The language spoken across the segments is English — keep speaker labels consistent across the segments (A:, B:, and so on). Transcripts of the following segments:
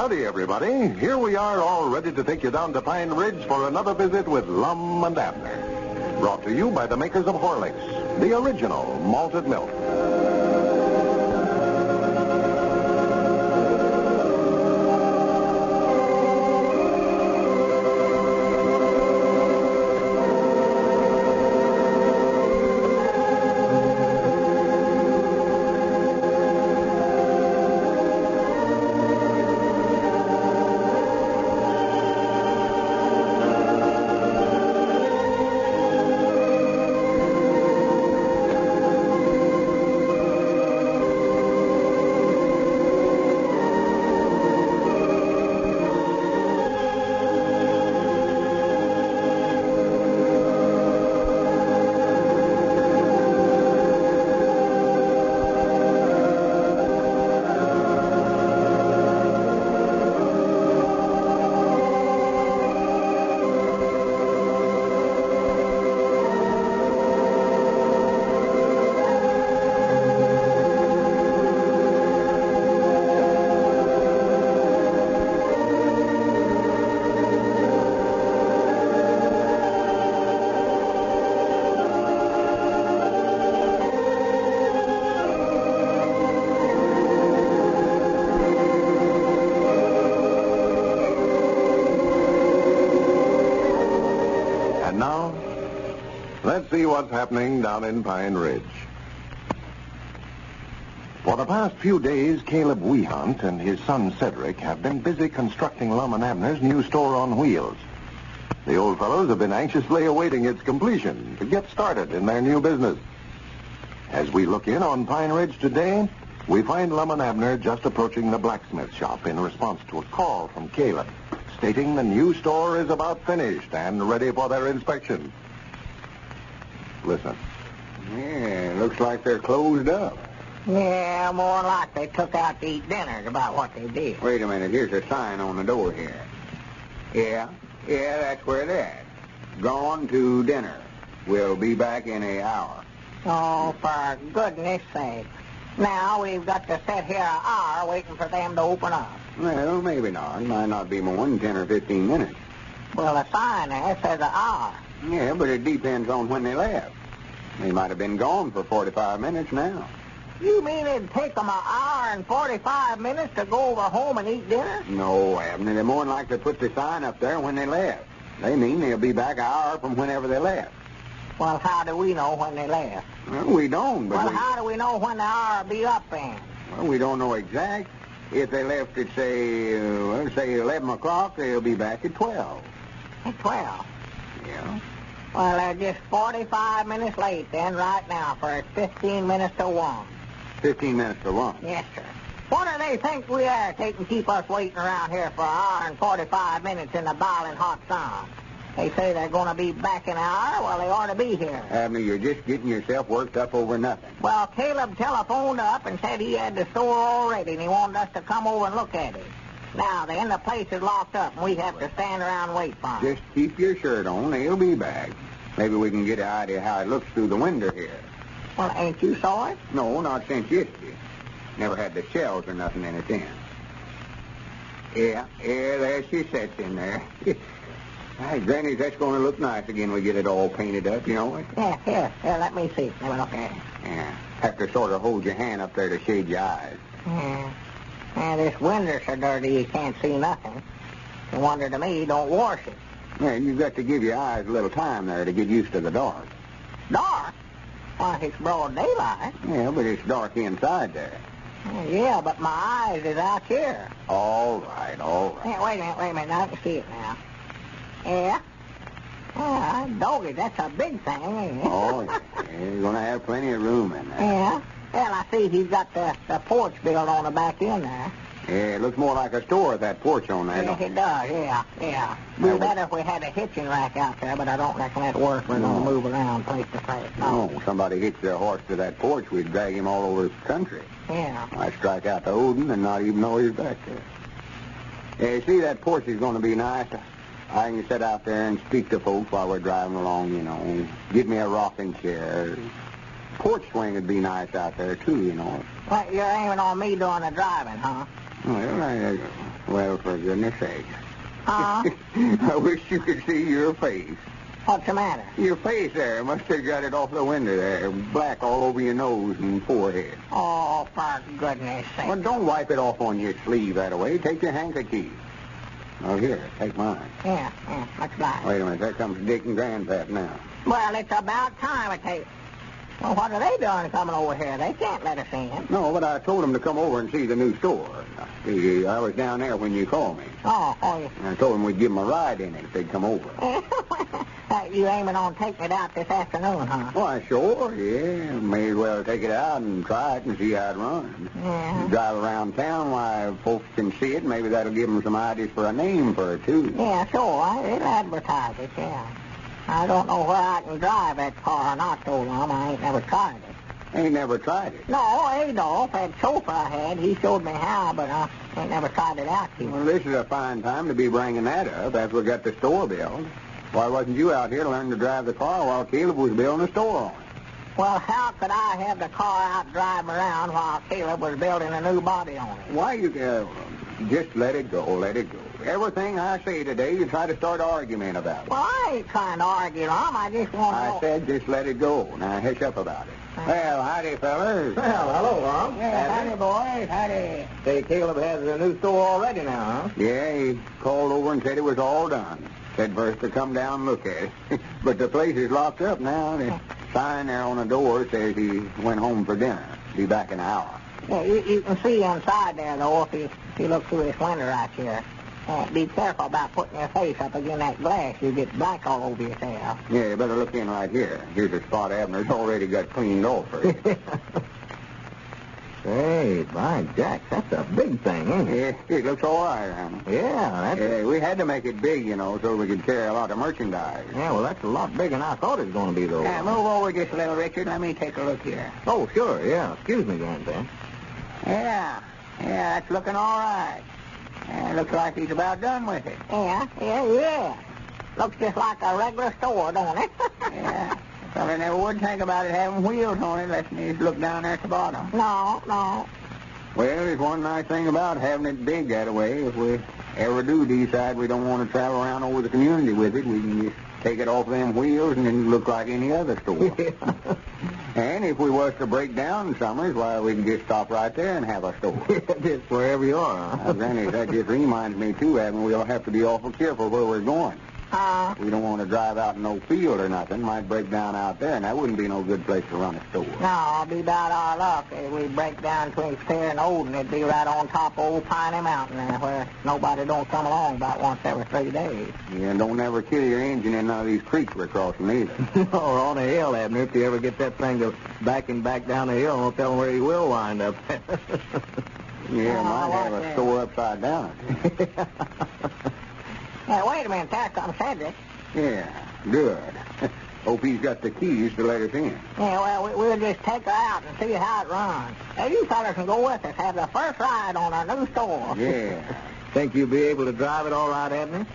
A: Howdy, everybody. Here we are, all ready to take you down to Pine Ridge for another visit with Lum and Abner. Brought to you by the makers of Horlicks, the original malted milk. Let's see what's happening down in Pine Ridge. For the past few days, Caleb Wehunt and his son Cedric have been busy constructing Lum and Abner's new store on wheels. The old fellows have been anxiously awaiting its completion to get started in their new business. As we look in on Pine Ridge today, we find Lum and Abner just approaching the blacksmith shop in response to a call from Caleb, stating the new store is about finished and ready for their inspection. Listen.
B: Yeah, looks like they're closed up.
C: Yeah, more like they took out to eat dinner is about what they did.
B: Wait a minute, here's a sign on the door here. Yeah, that's where they're at. Gone to dinner. We'll be back in an hour.
C: Oh, for goodness sake. Now we've got to sit here an hour waiting for them to open up.
B: Well, maybe not. Might not be more than 10 or 15 minutes.
C: Well, the sign there says an hour.
B: Yeah, but it depends on when they left. They might have been gone for 45 minutes now.
C: You mean it'd take them an hour and 45 minutes to go over home and eat dinner?
B: No, Abner. They're more than likely to put the sign up there when they left. They mean they'll be back an hour from whenever they left.
C: Well, how do we know when they left?
B: Well, we don't, but
C: how do we know when the hour will be up then?
B: Well, we don't know exact. If they left at, say 11 o'clock, they'll be back at 12.
C: At 12?
B: Yeah.
C: Well, they're just 45 minutes late then, right now, for it's 15 minutes to 1.
B: 15 minutes to 1?
C: Yes, sir. What do they think we are taking keep us waiting around here for an hour and 45 minutes in the boiling hot sun? They say they're going to be back in an hour. Well, they ought to be here.
B: Abner, you're just getting yourself worked up over nothing.
C: Well, Caleb telephoned up and said he had the store all ready and he wanted us to come over and look at it. Now, then, the place is locked up and we have to stand around and wait for him.
B: Just keep your shirt on. They'll be back. Maybe we can get an idea how it looks through the window here.
C: Well, ain't you saw it?
B: No, not since yesterday. Never had the shells or nothing in it then. Yeah, there she sits in there. Hey, Granny, that's going to look nice again when we get it all painted up, you know it?
C: Yeah, here, let me see. Let me look at it.
B: Yeah, have to sort of hold your hand up there to shade your eyes.
C: Yeah, this window's so dirty you can't see nothing. No wonder to me you don't wash it.
B: Yeah, you've got to give your eyes a little time there to get used to the dark.
C: Dark? Why, it's broad daylight.
B: Yeah, but it's dark inside there.
C: Yeah, but my eyes is out here.
B: All right.
C: Yeah, wait a minute. I can see it now. Yeah? Doggy, that's a big thing, ain't it?
B: Oh, yeah. You're going to have plenty of room in there.
C: Yeah? Well, I see he's got the porch built on the back end there.
B: Yeah, it looks more like a store with that porch on there.
C: Yes, it does, yeah. Be better if we had a hitching rack out there, but I don't reckon that'd work. We're going to move around place to place.
B: No, somebody hitched their horse to that porch, we'd drag him all over the country.
C: Yeah.
B: I'd strike out to Odin and not even know he's back there. Yeah, see, that porch is going to be nice. I can sit out there and speak to folks while we're driving along, you know. Get me a rocking chair. Porch swing would be nice out there, too, you know.
C: Well, you're aiming on me doing the driving, huh?
B: Well, Well, for goodness sake.
C: Huh?
B: I wish you could see your face.
C: What's the matter?
B: Your face there. Must have got it off the window there. Black all over your nose and forehead.
C: Oh, for goodness sake.
B: Well, don't wipe it off on your sleeve that way. Take your handkerchief. Oh, here, take mine.
C: Yeah, that's right.
B: Wait a minute. There comes Dick and Grandpap now.
C: Well, it's about time I tell you. Well, what are they doing coming over here? They can't let us in.
B: No, but I told them to come over and see the new store. I was down there when you called me.
C: Oh,
B: And I told them we'd give them a ride in it if they'd come over.
C: You aiming on taking it out this afternoon, huh?
B: Why, sure, yeah. May as well take it out and try it and see how it runs.
C: Yeah.
B: Drive around town while folks can see it. Maybe that'll give them some ideas for a name for it, too.
C: Yeah, sure. They'll advertise it, yeah. I don't know where I can drive that car or not so long. I ain't never tried it.
B: Ain't never tried it.
C: No, Adolf, that chauffeur I had, he showed me how, but I ain't never tried it out here.
B: Well, this is a fine time to be bringing that up after we got the store built. Why wasn't you out here learning to drive the car while Caleb was building the store on it?
C: Well, how could I have the car out driving around while Caleb was building a new body on it?
B: Why you just let it go, let it go. Everything I say today, you try to start an argument about it.
C: Well, I ain't trying to argue, Lum. I just want to
B: I
C: know...
B: said just let it go. Now hush up about it. Well, howdy, fellas.
A: Well, hello, Lum.
C: Yeah, howdy, boys. Howdy.
A: Say, Caleb has a new store already now, huh?
B: Yeah, he called over and said it was all done. Said for us to come down and look at it. But the place is locked up now. The sign there on the door says he went home for dinner. Be back in an hour.
C: Yeah, you can see inside there, though, if you look through this window right here. Be careful about putting your face up against that glass. You get black all over yourself.
B: Yeah, you better look in right here. Here's a spot Abner's already got cleaned off for you.
A: Say, by Jack, that's a big thing, ain't it?
B: Yeah, it looks all right, huh?
A: Yeah,
B: Yeah, we had to make it big, so we could carry a lot of merchandise.
A: Yeah, well, that's a lot bigger than I thought it was going to be, though.
C: Move over just a little, Richard. Let me take a look here.
A: Oh, sure, yeah. Excuse me, Grandpa.
C: Yeah, that's looking all right. Looks like he's about done with it. Yeah. Looks just like a regular store, don't it? Yeah. Fella never would think about it having wheels on it unless you just look down there at the bottom. No.
B: Well, there's one nice thing about having it big that way. If we ever do decide we don't want to travel around over the community with it, we can just take it off them wheels and then look like any other store. And if we was to break down summers, why, we can just stop right there and have a store.
A: Just wherever you are, huh?
B: Granny, that just reminds me, too, Abner, we'll have to be awful careful where we're going. We don't want to drive out in no field or nothing. Might break down out there, and that wouldn't be no good place to run a store.
C: No, it'll be about our luck. If we break down between Fair and Olden, it'd be right on top of old Piney Mountain there, where nobody don't come along about once every 3 days.
B: Yeah, and don't ever kill your engine in none of these creeks we're crossing either.
A: Or on a hill, Abner, if you ever get that thing to backing back down the hill, don't tell him where he will wind up.
B: Yeah, might have a store upside down.
C: Yeah, wait a minute. There's something Cedric.
B: Yeah, good. Hope he's got the keys to let us in.
C: Yeah, well, we'll just take her out and see how it runs. Hey, you fellas can go with us. Have the first ride on our new store.
B: Yeah.
A: Think you'll be able to drive it all right, Abner?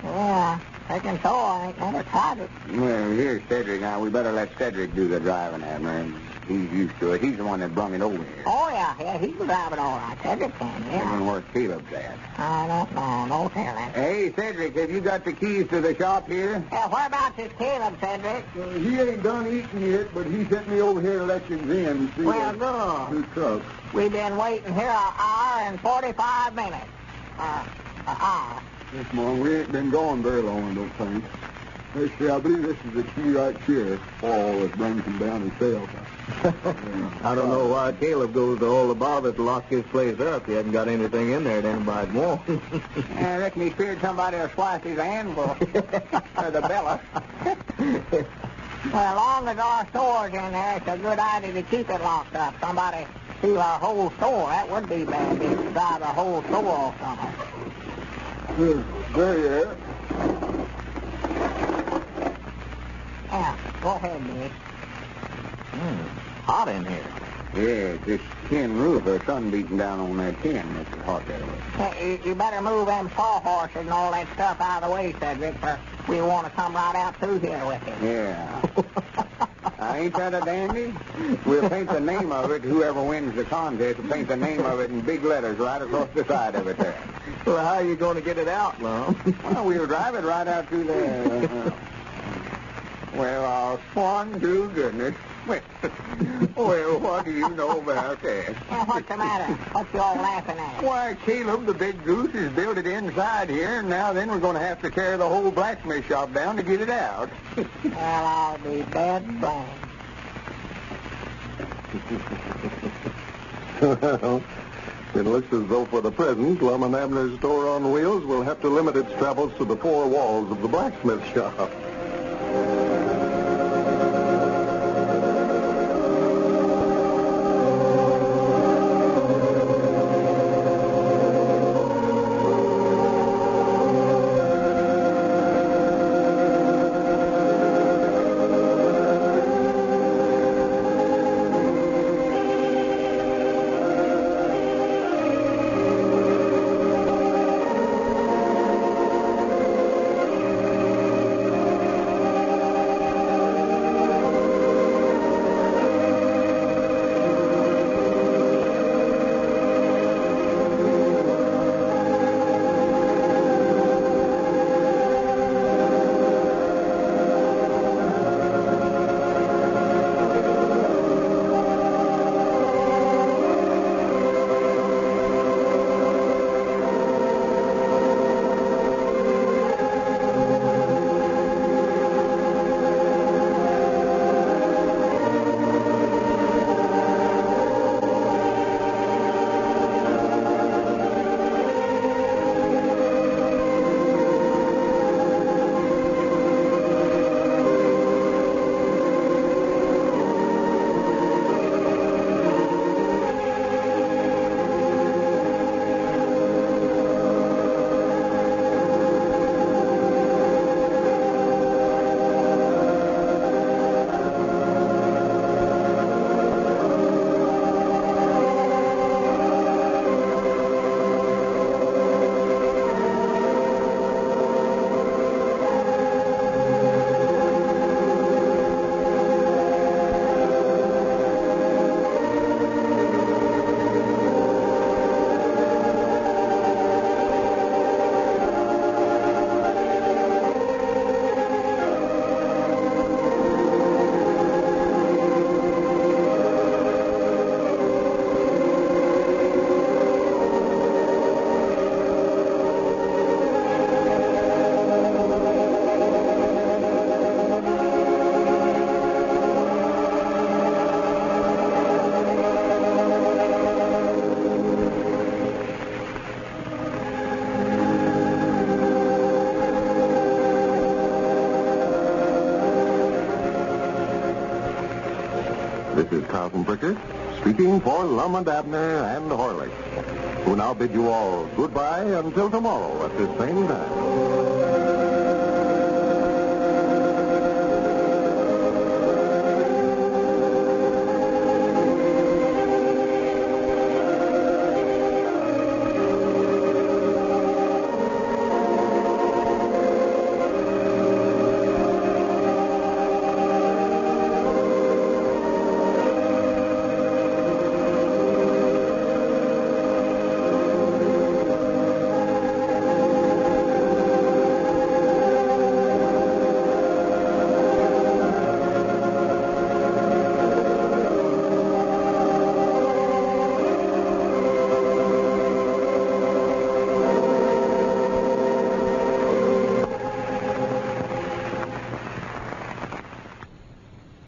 C: Yeah, thinking so. I ain't never tried it.
B: Well, here's Cedric now. We better let Cedric do the driving, Abner. He's used to it. He's the one that brung it over here.
C: Oh, yeah, he can drive it all right. Cedric can, yeah.
B: And where Caleb's at.
C: I don't know. No telling.
B: Hey, Cedric, have you got the keys to the shop here?
C: Yeah, whereabouts is Caleb, Cedric?
B: He ain't done eating yet, but he sent me over here to let you in and see
C: Well,
B: the
C: good.
B: truck.
C: We've been waiting here an hour and 45 minutes. An hour.
B: Yes, Mom, we ain't been going very long, I don't think. Let's see, I believe this is the key right here. Paul that brings him down himself.
A: I don't know why Caleb goes to all the bother to lock his place up. He hasn't got anything in there that anybody wants.
C: I reckon he feared somebody will slice his anvil. Or the Bella. Well, as long as our store's in there, it's a good idea to keep it locked up. Somebody steal our whole store. That would be bad if you drive the whole store off somewhere.
B: There you are.
C: Yeah, go ahead, Nick.
A: Hot in here.
B: Yeah, it's this tin roof. The sun beating down on that tin. It's hot that way.
C: Hey, you better move them sawhorses and all that stuff out of the way, Cedric, for we want to come right out through here with it.
B: Yeah. Ain't that a dandy? We'll paint the name of it. Whoever wins the contest will paint the name of it in big letters right across the side of it there.
C: Well, how are you going to get it out, Lum?
B: Well, we'll drive it right out through there.
C: Well, I'll swan to goodness. Well, what do you know about that?
D: Well, what's the matter? What you all laughing at?
B: Why, Caleb, the big goose has built it inside here, and now then we're going to have to tear the whole blacksmith shop down to get it out.
D: Well, I'll be dead blind.
A: Well, it looks as though for the present, Lum and Abner's store on wheels will have to limit its travels to the four walls of the blacksmith shop. This is Carlton Bricker, speaking for Lum and Abner and Horlick, who now bid you all goodbye until tomorrow at this same time.